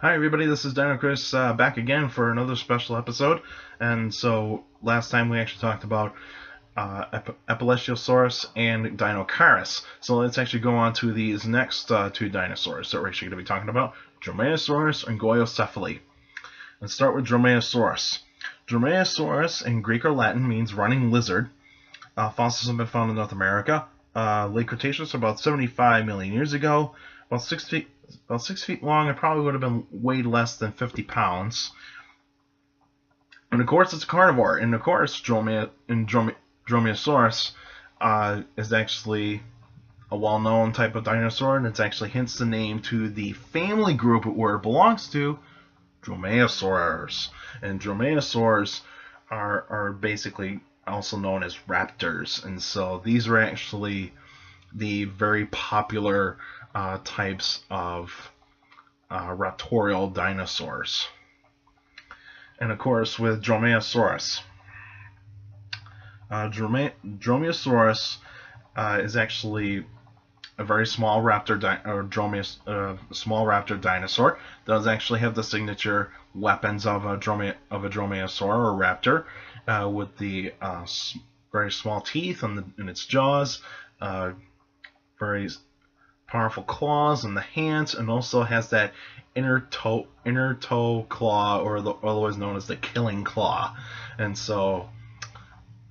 Hi everybody, this is Dino Chris back again for another special episode. And so last time we actually talked about Epilepsiosaurus and Dinocaris. So let's actually go on to these next two dinosaurs that we're actually going to be talking about, Dromaeosaurus and Goyocephale. Let's start with Dromaeosaurus. Dromaeosaurus in Greek or Latin means running lizard. Fossils have been found in North America. Late Cretaceous, about 75 million years ago, about 6 feet long. It probably would have been weighed less than 50 pounds. And of course, it's a carnivore. And of course, Dromaeosaurus is actually a well-known type of dinosaur, and it's actually hence the name to the family group where it belongs to, Dromaeosaurs. And Dromaeosaurs are basically also known as raptors, and so these are actually the very popular types of raptorial dinosaurs. And of course, with Dromaeosaurus, Dromaeosaurus is actually a very small raptor, small raptor dinosaur. Does actually have the signature weapons of a dromaeosaur or raptor, with the very small teeth in its jaws, very powerful claws in the hands, and also has that inner toe claw, or otherwise known as the killing claw. And so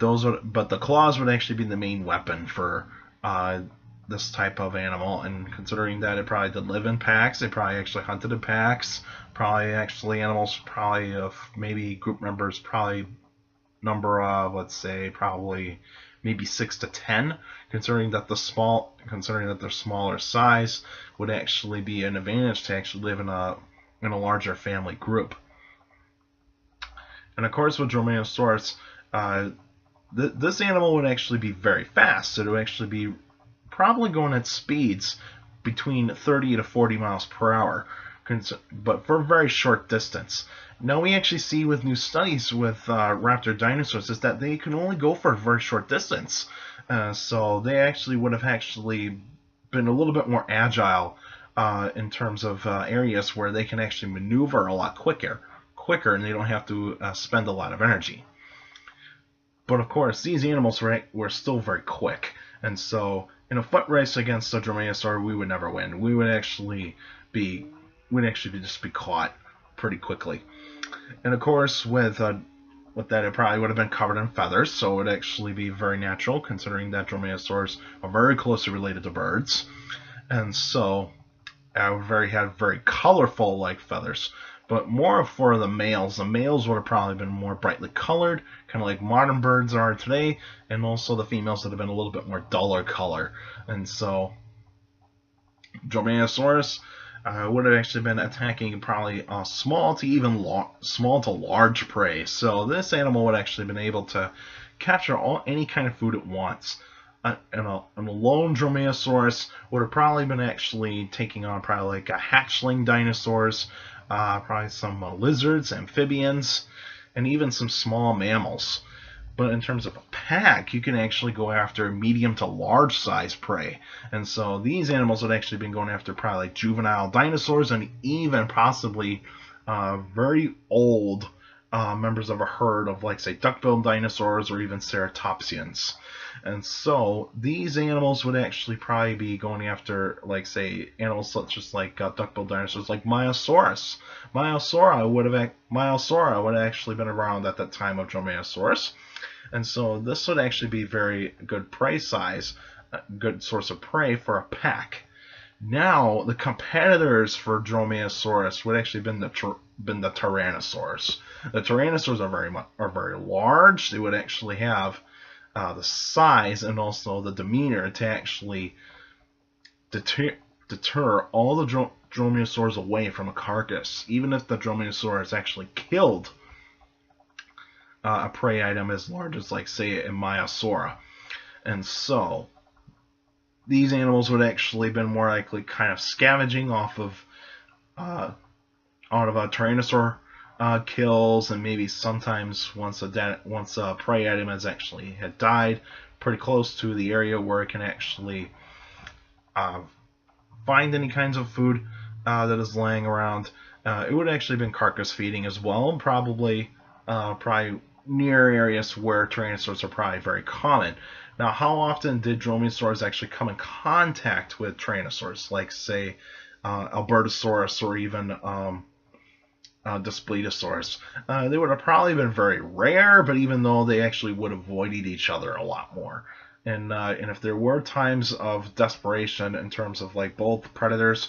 but the claws would actually be the main weapon for this type of animal. And considering that it probably did live in packs, it probably actually hunted in packs, probably actually animals probably of maybe group members probably number of, let's say, probably maybe 6 to 10, considering that their smaller size would actually be an advantage to actually live in a larger family group. And of course, with Dromaeosaurus, this animal would actually be very fast. It would actually be probably going at speeds between 30 to 40 miles per hour, but for a very short distance. Now, we actually see with new studies with raptor dinosaurs is that they can only go for a very short distance. So they actually would have actually been a little bit more agile in terms of areas where they can actually maneuver a lot quicker, and they don't have to spend a lot of energy. But of course, these animals were still very quick, and so in a foot race against a dromaeosaur, we would never win. We would actually just be caught pretty quickly. And of course, with that, it probably would have been covered in feathers, so it would actually be very natural, considering that dromaeosaurs are very closely related to birds, and so had very colorful like feathers. But more for the males. The males would have probably been more brightly colored, kind of like modern birds are today, and also the females would have been a little bit more duller color. And so Dromaeosaurus would have actually been attacking probably small to large prey. So this animal would actually been able to capture any kind of food it wants. And a lone Dromaeosaurus would have probably been actually taking on probably like a hatchling dinosaurs, probably some lizards, amphibians, and even some small mammals. But in terms of a pack, you can actually go after medium to large size prey. And so these animals would actually been going after probably like juvenile dinosaurs, and even possibly very old members of a herd of, like, say, duck-billed dinosaurs or even ceratopsians. And so these animals would actually probably be going after, like, say, animals such as like duck-billed dinosaurs like Myosaurus. Myosaura would have actually been around at that time of Dromaeosaurus. And so this would actually be very good prey size, good source of prey for a pack. Now, the competitors for Dromaeosaurus would actually been the Tyrannosaurs. The Tyrannosaurs are very large. They would actually have the size and also the demeanor to actually deter all the Dromaeosaurs away from a carcass, even if the Dromaeosaurus actually killed a prey item as large as, like, say, a Myosaura. And so these animals would actually been more likely kind of scavenging off of out of a Tyrannosaur kills, and maybe sometimes once a prey item had died, pretty close to the area where it can actually find any kinds of food that is laying around, It would have actually been carcass feeding as well, probably near areas where Tyrannosaurs are probably very common. Now, how often did Dromaeosaurs actually come in contact with Tyrannosaurs, like say Albertosaurus or even Daspletosaurus? They would have probably been very rare, but even though they actually would have avoided each other a lot more. And if there were times of desperation in terms of like both predators,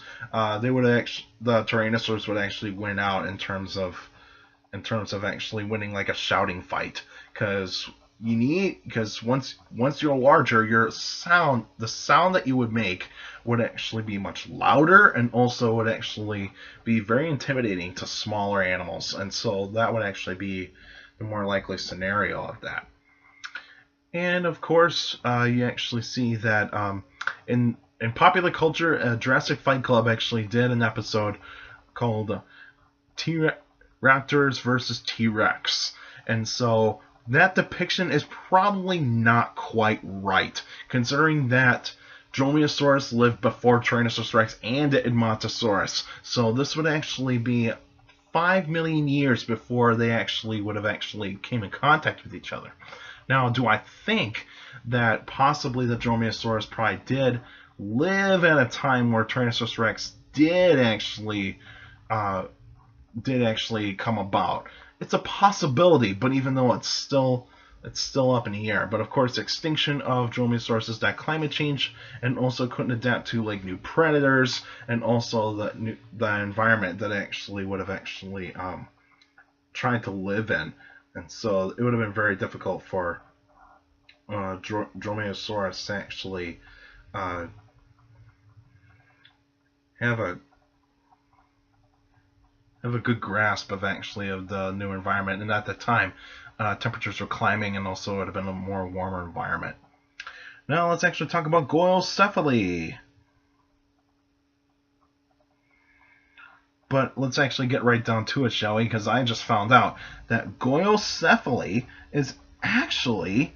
they would actually, the Tyrannosaurs would actually win out in terms of actually winning like a shouting fight, because once you're larger, the sound that you would make would actually be much louder, and also would actually be very intimidating to smaller animals, and so that would actually be the more likely scenario of that. And of course, you actually see that in popular culture, Jurassic Fight Club actually did an episode called T-Raptors versus T-Rex, and so that depiction is probably not quite right, considering that Dromaeosaurus lived before Tyrannosaurus Rex and Edmontosaurus. So this would actually be 5 million years before they actually would have actually came in contact with each other. Now, do I think that possibly the Dromaeosaurus probably did live at a time where Tyrannosaurus Rex did actually come about? It's a possibility, but even though it's still up in the air. But of course, extinction of Dromaeosaurus is that climate change, and also couldn't adapt to like new predators, and also the environment that actually would have actually tried to live in, and so it would have been very difficult for Dromaeosaurus to actually have a good grasp of the new environment. And at the time, temperatures were climbing, and also it would have been a more warmer environment. Now let's actually talk about Goyocephale. But let's actually get right down to it, shall we? Because I just found out that Goyocephale is actually...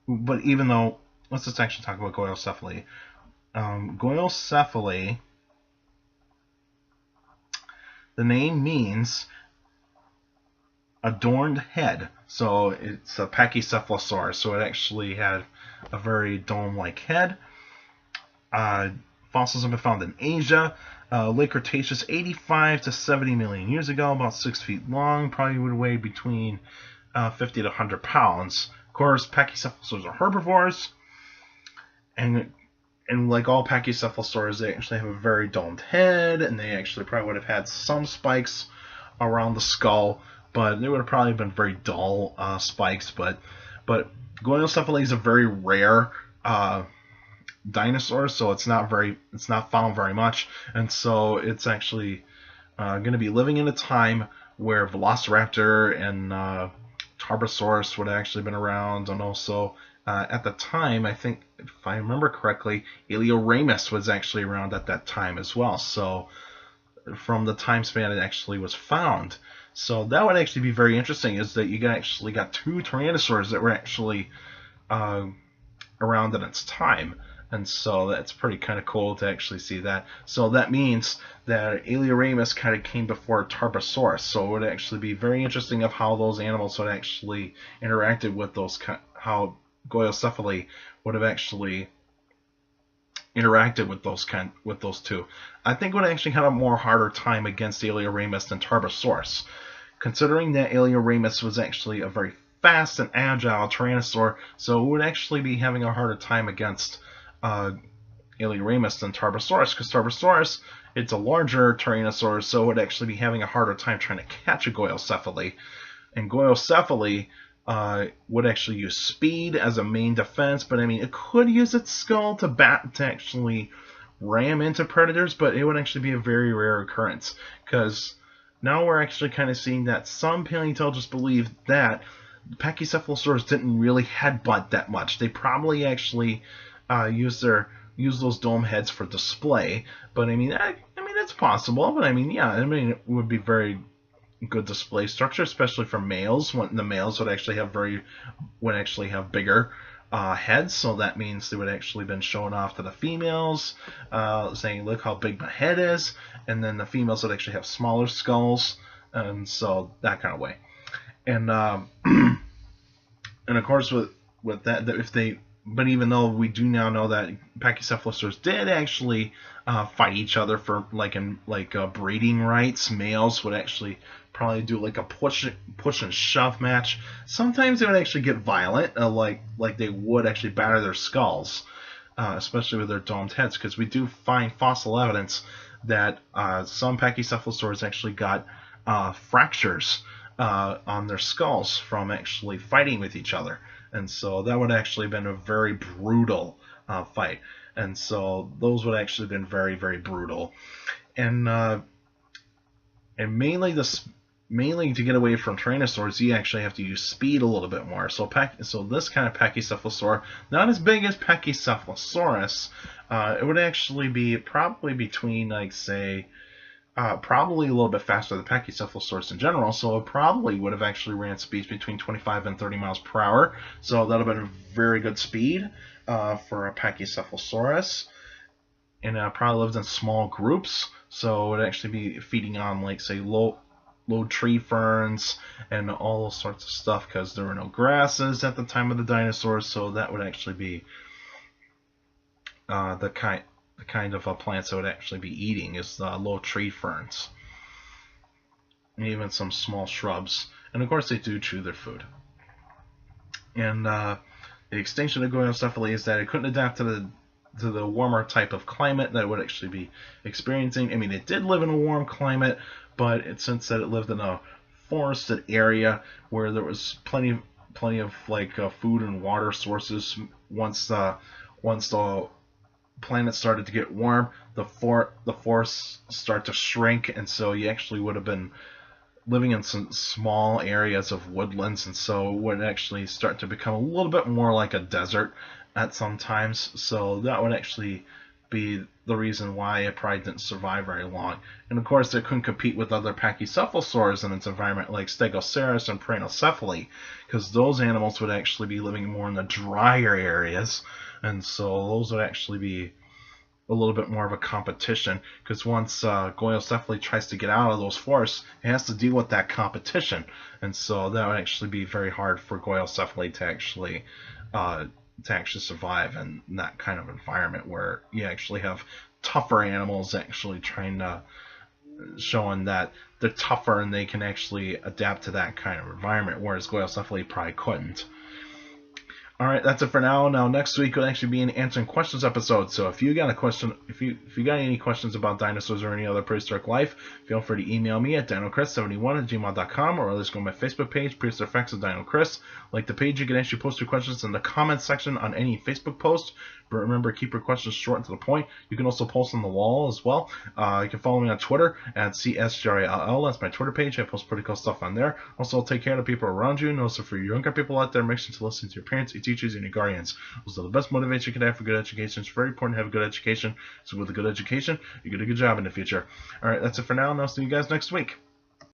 But even though... Let's just actually talk about Goyocephale. Goyocephale... The name means adorned head, so it's a pachycephalosaurus, so it actually had a very dome-like head. Fossils have been found in Asia, late Cretaceous, 85 to 70 million years ago, about 6 feet long, probably would weigh between 50 to 100 pounds. Of course, pachycephalosaurs are herbivores, and like all pachycephalosaurs, they actually have a very domed head, and they actually probably would have had some spikes around the skull, but they would have probably been very dull spikes. But Goyocephale is a very rare dinosaur, so it's not found very much, and so it's actually going to be living in a time where Velociraptor and Tarbosaurus would have actually been around, and also at the time, I think, if I remember correctly, Eleoramus was actually around at that time as well. So from the time span it actually was found. So that would actually be very interesting, is that you actually got two Tyrannosaurs that were actually around at its time. And so that's pretty kind of cool to actually see that. So that means that Eleoramus kind of came before Tarbosaurus. So it would actually be very interesting of how those animals would actually interacted with those, how Goyocephale would have actually interacted with those two. I think would actually had a more harder time against Eleoramus than Tarbosaurus, considering that Eleoramus was actually a very fast and agile Tyrannosaur, so it would actually be having a harder time against Eleoramus than Tarbosaurus, because Tarbosaurus, it's a larger Tyrannosaur, so it would actually be having a harder time trying to catch a Goyocephale, and Goyocephale would actually use speed as a main defense, but I mean, it could use its skull to actually ram into predators, but it would actually be a very rare occurrence, because now we're actually kind of seeing that some paleontologists believe that pachycephalosaurs didn't really headbutt that much. They probably actually use those dome heads for display, but I mean, it's possible, but I mean, yeah, I mean, it would be very good display structure, especially for males, when the males would actually have bigger heads, so that means they would actually been showing off to the females, saying, look how big my head is, and then the females would actually have smaller skulls, and so that kind of way. And and of course with that, if they, but even though we do now know that pachycephalosaurs did actually fight each other for breeding rights, males would actually probably do like a push and shove match. Sometimes they would actually get violent, like they would actually batter their skulls, especially with their domed heads, because we do find fossil evidence that some pachycephalosaurs actually got fractures on their skulls from actually fighting with each other, and so that would actually have been a very brutal fight, and so those would actually have been very, very brutal, and mainly to get away from Tyrannosaurs, you actually have to use speed a little bit more. So this kind of pachycephalosaur, not as big as Pachycephalosaurus, it would actually be probably between, like, say, probably a little bit faster than Pachycephalosaurus in general, so it probably would have actually ran speeds between 25 and 30 miles per hour. So that would have been a very good speed for a Pachycephalosaurus. And probably lived in small groups, so it would actually be feeding on, like, say, low tree ferns and all sorts of stuff, because there were no grasses at the time of the dinosaurs, so that would actually be the kind of plants that would actually be eating is the low tree ferns, and even some small shrubs. And of course they do chew their food. And the extinction of Goyocephale is that it couldn't adapt to the warmer type of climate that it would actually be experiencing. I mean, it did live in a warm climate, but since that it lived in a forested area where there was plenty of like food and water sources. Once the planet started to get warm, the forests start to shrink, and so you actually would have been living in some small areas of woodlands, and so it would actually start to become a little bit more like a desert at some times. So that would actually be the reason why it probably didn't survive very long. And of course, it couldn't compete with other pachycephalosaurs in its environment, like Stegosaurus and Prehistoric, because those animals would actually be living more in the drier areas, and so those would actually be a little bit more of a competition, because once Goyocephale tries to get out of those forests, it has to deal with that competition, and so that would actually be very hard for Goyocephale to actually survive in that kind of environment, where you actually have tougher animals actually showing that they're tougher and they can actually adapt to that kind of environment, whereas Goyocephale probably couldn't. Alright, that's it for now. Now next week will actually be an answering questions episode. So if you got a question, if you got any questions about dinosaurs or any other prehistoric life, feel free to email me at dinochris71@gmail.com, or just go to my Facebook page, Prehistoric Facts of Dino Chris. Like the page, you can actually post your questions in the comments section on any Facebook post. But remember, keep your questions short and to the point. You can also post on the wall as well. You can follow me on Twitter at CSGRALL. That's my Twitter page. I post pretty cool stuff on there. Also, take care of the people around you. And also, for your younger people out there, make sure to listen to your parents, your teachers, and your guardians. Those are the best motivation you can have for good education. It's very important to have a good education. So with a good education, you get a good job in the future. Alright, that's it for now, and I'll see you guys next week.